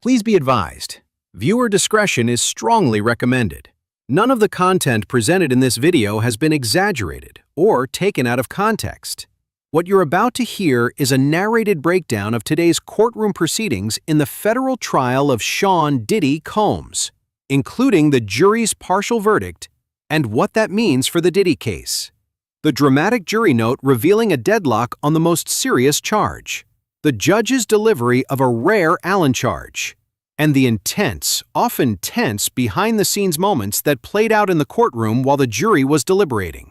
Please be advised, viewer discretion is strongly recommended. None of the content presented in this video has been exaggerated or taken out of context. What you're about to hear is a narrated breakdown of today's courtroom proceedings in the federal trial of Sean "Diddy" Combs, including the jury's partial verdict and what that means for the Diddy case. The dramatic jury note revealing a deadlock on the most serious charge, the judge's delivery of a rare Allen charge, and the intense, often tense behind-the-scenes moments that played out in the courtroom while the jury was deliberating.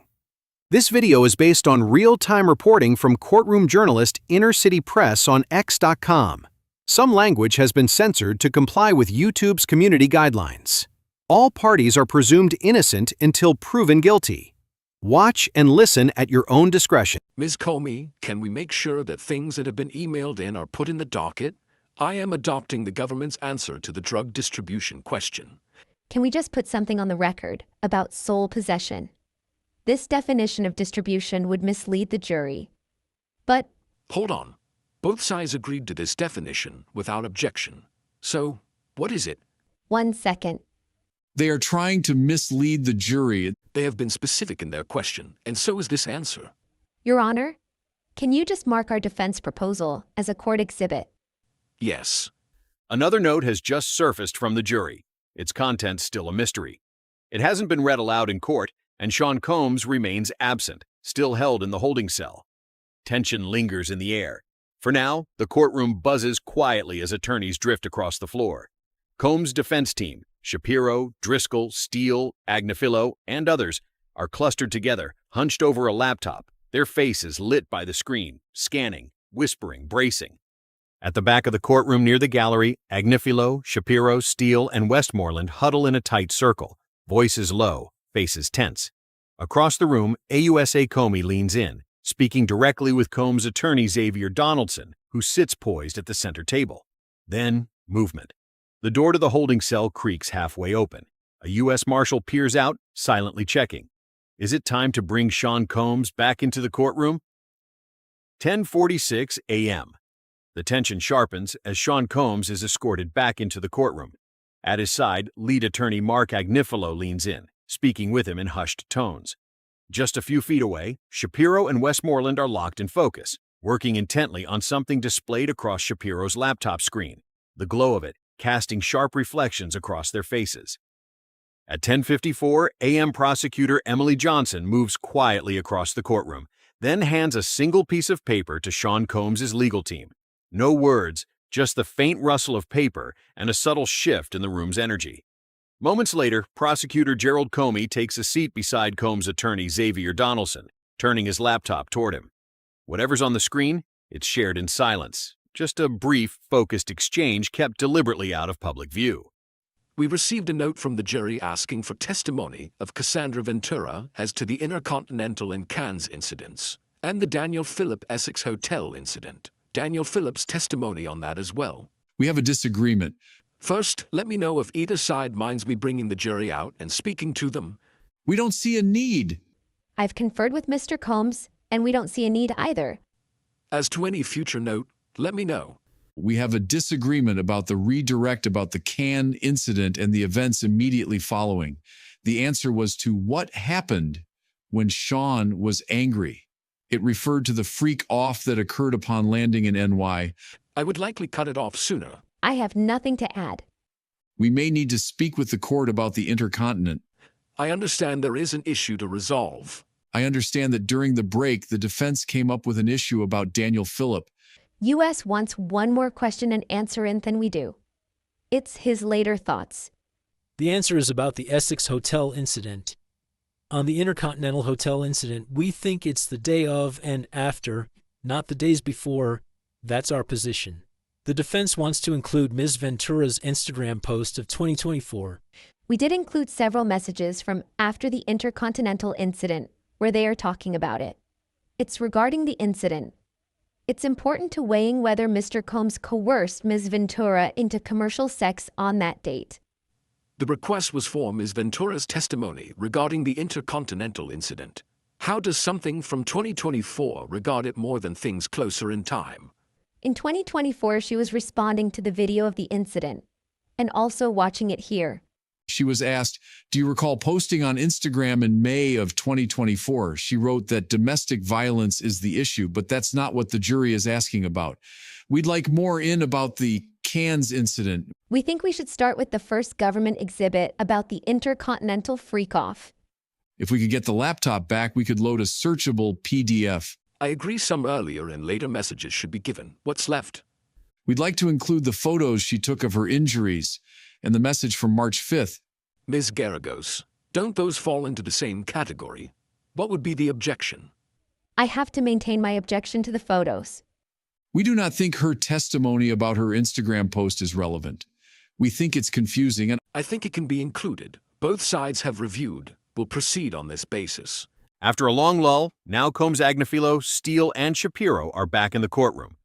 This video is based on real-time reporting from courtroom journalist Inner City Press on X.com. Some language has been censored to comply with YouTube's community guidelines. All parties are presumed innocent until proven guilty. Watch and listen at your own discretion. Ms. Comey, can we make sure that things that have been emailed in are put in the docket? I am adopting the government's answer to the drug distribution question. Can we just put something on the record about sole possession? This definition of distribution would mislead the jury. But hold on. Both sides agreed to this definition without objection. So, what is it? 1 second. They are trying to mislead the jury. They have been specific in their question, and so is this answer. Your Honor, can you just mark our defense proposal as a court exhibit? Yes. Another note has just surfaced from the jury. Its content's still a mystery. It hasn't been read aloud in court, and Sean Combs remains absent, still held in the holding cell. Tension lingers in the air. For now, the courtroom buzzes quietly as attorneys drift across the floor. Combs' defense team, Shapiro, Driscoll, Steele, Agnifilo, and others, are clustered together, hunched over a laptop, their faces lit by the screen, scanning, whispering, bracing. At the back of the courtroom near the gallery, Agnifilo, Shapiro, Steele, and Westmoreland huddle in a tight circle, voices low, faces tense. Across the room, AUSA Comey leans in, speaking directly with Combs' attorney Xavier Donaldson, who sits poised at the center table. Then, movement. The door to the holding cell creaks halfway open. A U.S. Marshal peers out, silently checking. Is it time to bring Sean Combs back into the courtroom? 10:46 a.m. The tension sharpens as Sean Combs is escorted back into the courtroom. At his side, lead attorney Mark Agnifilo leans in, speaking with him in hushed tones. Just a few feet away, Shapiro and Westmoreland are locked in focus, working intently on something displayed across Shapiro's laptop screen, the glow of it casting sharp reflections across their faces. At 10:54 a.m., prosecutor Emily Johnson moves quietly across the courtroom, then hands a single piece of paper to Sean Combs' legal team. No words, just the faint rustle of paper and a subtle shift in the room's energy. Moments later, prosecutor Gerald Comey takes a seat beside Combs' attorney Xavier Donaldson, turning his laptop toward him. Whatever's on the screen, it's shared in silence, just a brief, focused exchange kept deliberately out of public view. We received a note from the jury asking for testimony of Cassandra Ventura as to the Intercontinental in Cannes incidents and the Daniel Phillip Essex Hotel incident. Daniel Phillip's testimony on that as well. We have a disagreement. First, let me know if either side minds me bringing the jury out and speaking to them. We don't see a need. I've conferred with Mr. Combs, and we don't see a need either. As to any future note, let me know. We have a disagreement about the redirect about the Cannes incident and the events immediately following. The answer was to what happened when Sean was angry. It referred to the freak-off that occurred upon landing in NY. I would likely cut it off sooner. I have nothing to add. We may need to speak with the court about the Intercontinent. I understand there is an issue to resolve. I understand that during the break, the defense came up with an issue about Daniel Phillip. U.S. wants one more question and answer in than we do. It's his later thoughts. The answer is about the Essex Hotel incident. On the Intercontinental Hotel incident, we think it's the day of and after, not the days before. That's our position. The defense wants to include Ms. Ventura's Instagram post of 2024. We did include several messages from after the Intercontinental incident where they are talking about it. It's regarding the incident. It's important to weighing whether Mr. Combs coerced Ms. Ventura into commercial sex on that date. The request was for Ms. Ventura's testimony regarding the Intercontinental incident. How does something from 2024 regard it more than things closer in time? In 2024, she was responding to the video of the incident and also watching it here. She was asked, "Do you recall posting on Instagram in May of 2024? She wrote that domestic violence is the issue, but that's not what the jury is asking about. We'd like more in about the cans incident." We think we should start with the first government exhibit about the intercontinental freak-off. If we could get the laptop back, we could load a searchable PDF. I agree some earlier and later messages should be given. What's left? We'd like to include the photos she took of her injuries and the message from March 5th. Ms. Garagos, don't those fall into the same category? What would be the objection? I have to maintain my objection to the photos. We do not think her testimony about her Instagram post is relevant. We think it's confusing, and I think it can be included. Both sides have reviewed. We'll proceed on this basis. After a long lull, now Combs Agnifilo, Steele, and Shapiro are back in the courtroom.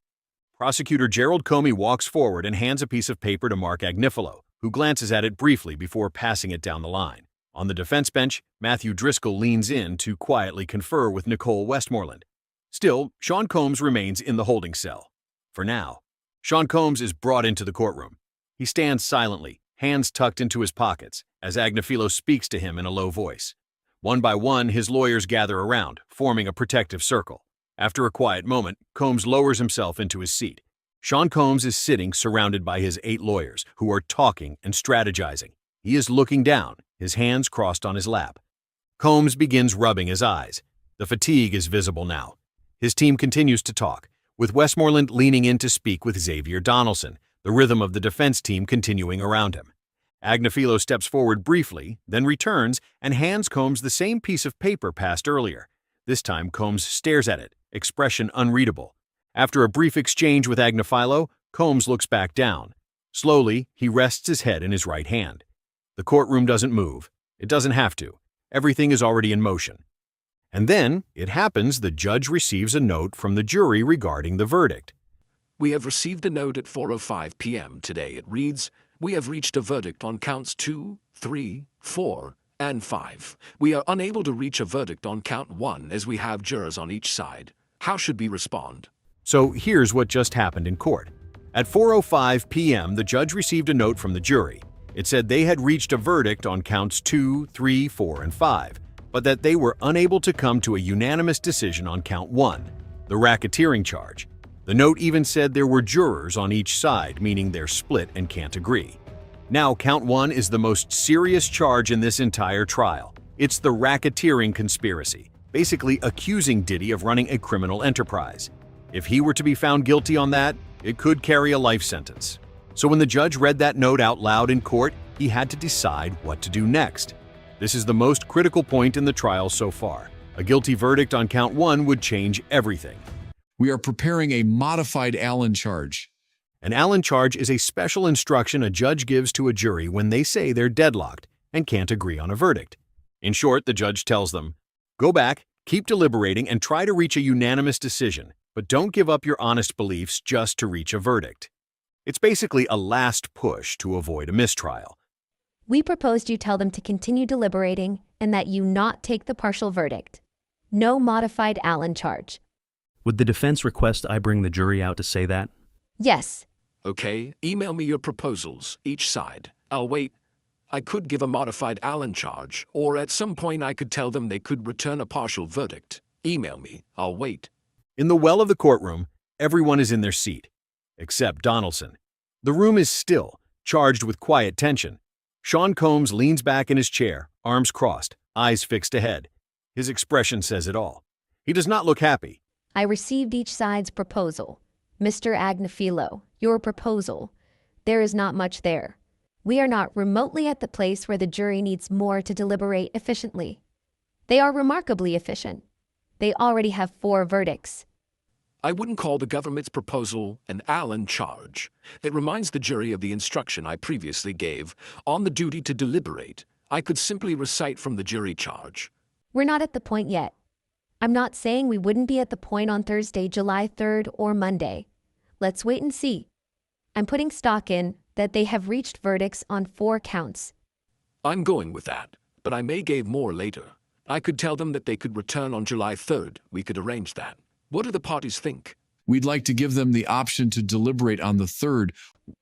Prosecutor Gerald Comey walks forward and hands a piece of paper to Mark Agnifilo, who glances at it briefly before passing it down the line. On the defense bench, Matthew Driscoll leans in to quietly confer with Nicole Westmoreland. Still, Sean Combs remains in the holding cell. For now, Sean Combs is brought into the courtroom. He stands silently, hands tucked into his pockets, as Agnifilo speaks to him in a low voice. One by one, his lawyers gather around, forming a protective circle. After a quiet moment, Combs lowers himself into his seat. Sean Combs is sitting surrounded by his 8 lawyers, who are talking and strategizing. He is looking down, his hands crossed on his lap. Combs begins rubbing his eyes. The fatigue is visible now. His team continues to talk, with Westmoreland leaning in to speak with Xavier Donaldson, the rhythm of the defense team continuing around him. Agnifilo steps forward briefly, then returns and hands Combs the same piece of paper passed earlier. This time, Combs stares at it, expression unreadable. After a brief exchange with Agnifilo, Combs looks back down. Slowly, he rests his head in his right hand. The courtroom doesn't move. It doesn't have to. Everything is already in motion. And then, it happens the judge receives a note from the jury regarding the verdict. We have received a note at 4:05 p.m. today. It reads, "We have reached a verdict on counts 2, 3, 4, and 5. We are unable to reach a verdict on count 1 as we have jurors on each side. How should we respond?" So here's what just happened in court. At 4:05 p.m., the judge received a note from the jury. It said they had reached a verdict on counts 2, 3, 4, and 5, but that they were unable to come to a unanimous decision on count 1, the racketeering charge. The note even said there were jurors on each side, meaning they're split and can't agree. Now, count 1 is the most serious charge in this entire trial. It's the racketeering conspiracy, basically accusing Diddy of running a criminal enterprise. If he were to be found guilty on that, it could carry a life sentence. So when the judge read that note out loud in court, he had to decide what to do next. This is the most critical point in the trial so far. A guilty verdict on count 1 would change everything. we are preparing a modified Allen charge. An Allen charge is a special instruction a judge gives to a jury when they say they're deadlocked and can't agree on a verdict. In short, the judge tells them, go back, keep deliberating, and try to reach a unanimous decision, but don't give up your honest beliefs just to reach a verdict. It's basically a last push to avoid a mistrial. We proposed you tell them to continue deliberating and that you not take the partial verdict. No modified Allen charge. Would the defense request I bring the jury out to say that? Yes. Okay, email me your proposals, each side. I'll wait. I could give a modified Allen charge, or at some point I could tell them they could return a partial verdict. Email me. I'll wait. In the well of the courtroom, everyone is in their seat, except Donaldson. The room is still, charged with quiet tension. Sean Combs leans back in his chair, arms crossed, eyes fixed ahead. His expression says it all. He does not look happy. I received each side's proposal. Mr. Agnifilo, your proposal. There is not much there. We are not remotely at the place where the jury needs more to deliberate efficiently. They are remarkably efficient. They already have 4 verdicts. I wouldn't call the government's proposal an Allen charge. It reminds the jury of the instruction I previously gave on the duty to deliberate. I could simply recite from the jury charge. We're not at the point yet. I'm not saying we wouldn't be at the point on Thursday, July 3rd or Monday. Let's wait and see. I'm putting stock in that they have reached verdicts on 4 counts. I'm going with that, but I may give more later. I could tell them that they could return on July 3rd. We could arrange that. What do the parties think? We'd like to give them the option to deliberate on the 3rd.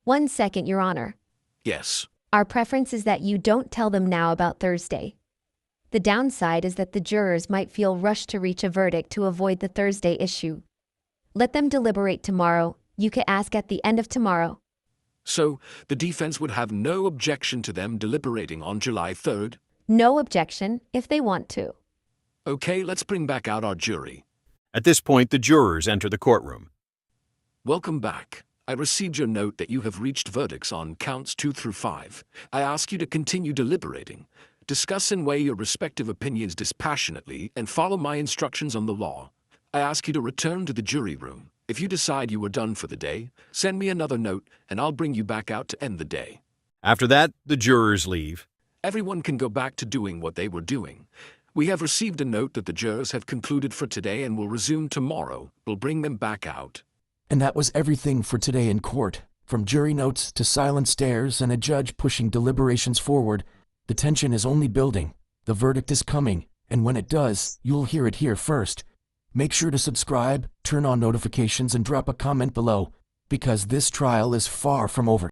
1 second, Your Honor. Yes. Our preference is that you don't tell them now about Thursday. The downside is that the jurors might feel rushed to reach a verdict to avoid the Thursday issue. Let them deliberate tomorrow. You can ask at the end of tomorrow. So, the defense would have no objection to them deliberating on July 3rd? No objection, if they want to. Okay, let's bring back out our jury. At this point, the jurors enter the courtroom. Welcome back. I received your note that you have reached verdicts on counts 2 through 5. I ask you to continue deliberating. Discuss and weigh your respective opinions dispassionately and follow my instructions on the law. I ask you to return to the jury room. If you decide you are done for the day, send me another note and I'll bring you back out to end the day. After that, the jurors leave. Everyone can go back to doing what they were doing. We have received a note that the jurors have concluded for today and will resume tomorrow. We'll bring them back out. And that was everything for today in court. From jury notes to silent stares and a judge pushing deliberations forward, the tension is only building. The verdict is coming, and when it does, you'll hear it here first. Make sure to subscribe, turn on notifications, and drop a comment below, because this trial is far from over.